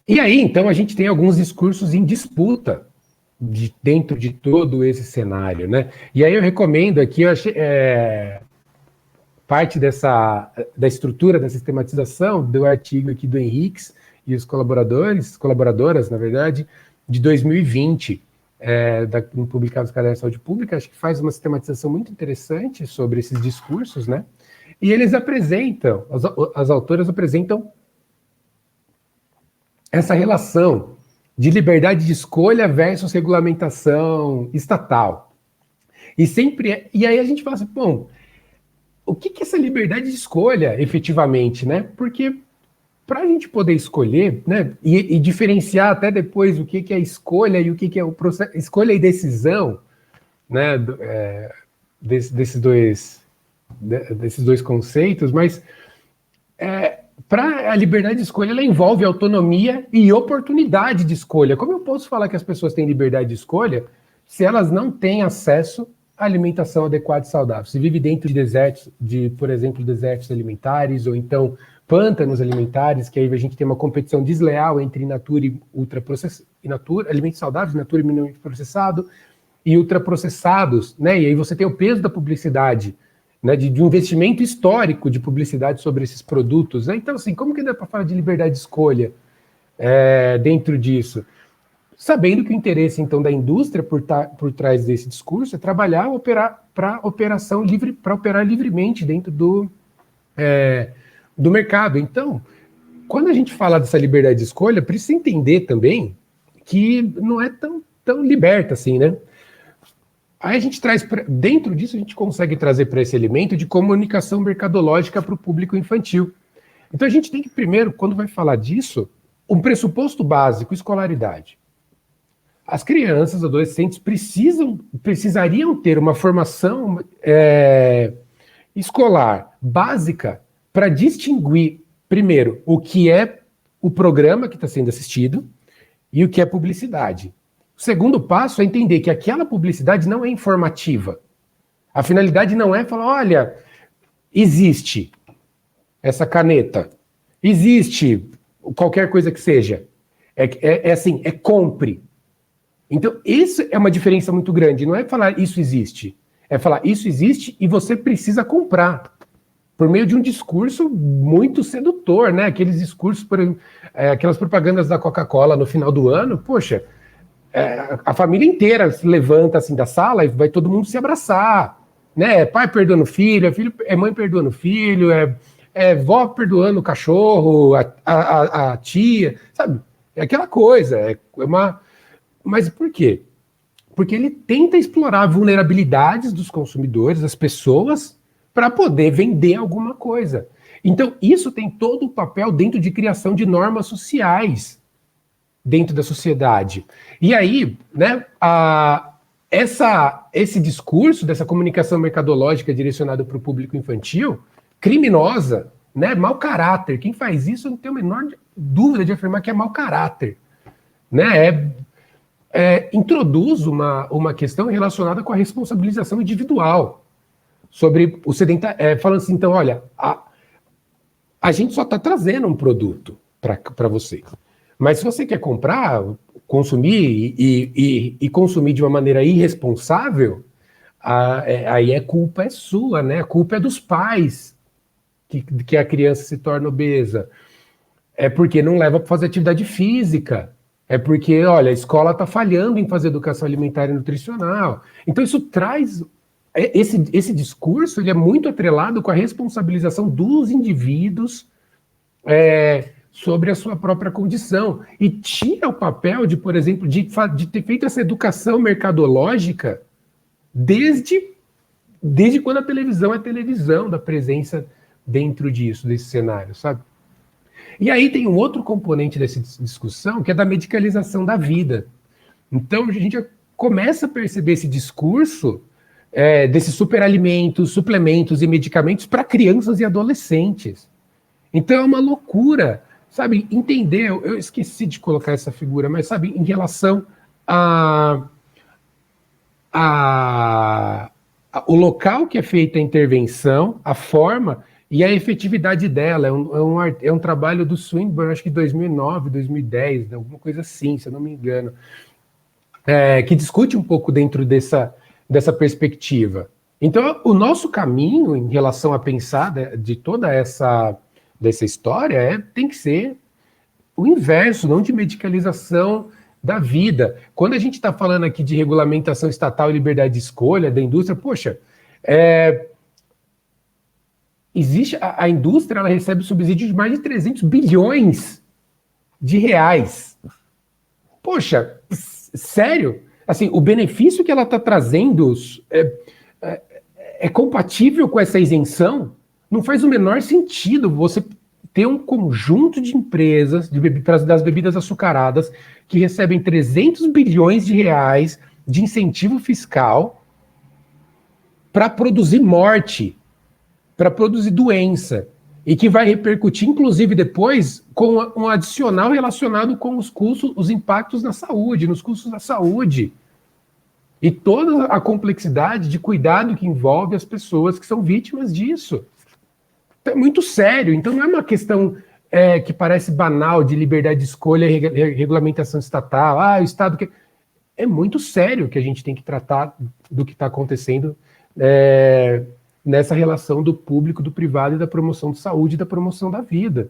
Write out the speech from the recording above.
E aí, então, a gente tem alguns discursos em disputa dentro de todo esse cenário, né? E aí eu recomendo aqui, eu achei, parte da estrutura da sistematização do artigo aqui do Henriques e os colaboradoras, na verdade, de 2020, publicado no Caderno de Saúde Pública, acho que faz uma sistematização muito interessante sobre esses discursos, né? E eles apresentam, as autoras apresentam essa relação de liberdade de escolha versus regulamentação estatal. E aí a gente fala assim, bom, o que é essa liberdade de escolha, efetivamente, né? Porque para a gente poder escolher, né, e diferenciar até depois o que é escolha e o que é o processo, escolha e decisão, né, desses dois conceitos, mas para a liberdade de escolha, ela envolve autonomia e oportunidade de escolha. Como eu posso falar que as pessoas têm liberdade de escolha se elas não têm acesso à alimentação adequada e saudável? Se vive dentro de desertos, por exemplo, desertos alimentares, ou então pântanos alimentares, que aí a gente tem uma competição desleal entre natura e ultraprocessado, alimentos saudáveis, natura e minimamente processado, e ultraprocessados, né? E aí você tem o peso da publicidade, né, de um investimento histórico de publicidade sobre esses produtos. Né? Então, assim, como que dá para falar de liberdade de escolha dentro disso? Sabendo que o interesse, então, da indústria por trás desse discurso é trabalhar, para operar livremente dentro do mercado. Então, quando a gente fala dessa liberdade de escolha, precisa entender também que não é tão liberta assim, né? Aí a gente traz, dentro disso, a gente consegue trazer para esse elemento de comunicação mercadológica para o público infantil. Então a gente tem que, primeiro, quando vai falar disso, um pressuposto básico, escolaridade. As crianças, adolescentes precisariam ter uma formação escolar básica para distinguir, primeiro, o que é o programa que está sendo assistido e o que é publicidade. O segundo passo é entender que aquela publicidade não é informativa. A finalidade não é falar, olha, existe essa caneta, existe qualquer coisa que seja. Assim, é compre. Então, isso é uma diferença muito grande. Não é falar isso existe. É falar isso existe e você precisa comprar. Por meio de um discurso muito sedutor, né? Aqueles discursos, aquelas propagandas da Coca-Cola no final do ano, poxa, a família inteira se levanta assim da sala e vai todo mundo se abraçar, né? Pai perdoando filho, mãe perdoando filho, vó perdoando o cachorro, a tia, sabe? É aquela coisa, Mas por quê? Porque ele tenta explorar vulnerabilidades dos consumidores, das pessoas, para poder vender alguma coisa. Então, isso tem todo o papel dentro de criação de normas sociais dentro da sociedade. E aí, né, esse discurso dessa comunicação mercadológica direcionada para o público infantil, criminosa, né, mau caráter. Quem faz isso não tem a menor dúvida de afirmar que é mau caráter. Né, introduz uma questão relacionada com a responsabilização individual sobre o sedentarismo, falando assim, então, olha, a gente só está trazendo um produto para você. Mas se você quer comprar, consumir e consumir de uma maneira irresponsável, aí a culpa é sua, né? A culpa é dos pais que a criança se torna obesa. É porque não leva para fazer atividade física. É porque, olha, a escola está falhando em fazer educação alimentar e nutricional. Então isso traz... Esse discurso ele é muito atrelado com a responsabilização dos indivíduos sobre a sua própria condição. E tira o papel de, por exemplo, de ter feito essa educação mercadológica desde quando a televisão é televisão, da presença dentro disso, desse cenário, sabe? E aí tem um outro componente dessa discussão, que é da medicalização da vida. Então, a gente começa a perceber esse discurso desses superalimentos, suplementos e medicamentos para crianças e adolescentes. Então, é uma loucura, sabe? Entender, eu esqueci de colocar essa figura, mas, sabe, em relação o local que é feita a intervenção, a forma e a efetividade dela. É um trabalho do Swinburne, acho que 2009, 2010, alguma coisa assim, se eu não me engano, que discute um pouco dentro dessa perspectiva. Então, o nosso caminho em relação a pensar de toda dessa história tem que ser o inverso, não de medicalização da vida. Quando a gente está falando aqui de regulamentação estatal e liberdade de escolha da indústria, poxa, existe a indústria, ela recebe subsídio de mais de 300 bilhões de reais. Poxa, sério? Assim, o benefício que ela está trazendo é compatível com essa isenção? Não faz o menor sentido você ter um conjunto de empresas das bebidas açucaradas que recebem 300 bilhões de reais de incentivo fiscal para produzir morte, para produzir doença, e que vai repercutir, inclusive, depois, com um adicional relacionado com os custos, os impactos na saúde, nos custos da saúde. E toda a complexidade de cuidado que envolve as pessoas que são vítimas disso. É muito sério. Então não é uma questão que parece banal de liberdade de escolha e regulamentação estatal. O Estado... É muito sério que a gente tem que tratar do que está acontecendo nessa relação do público, do privado e da promoção de saúde e da promoção da vida.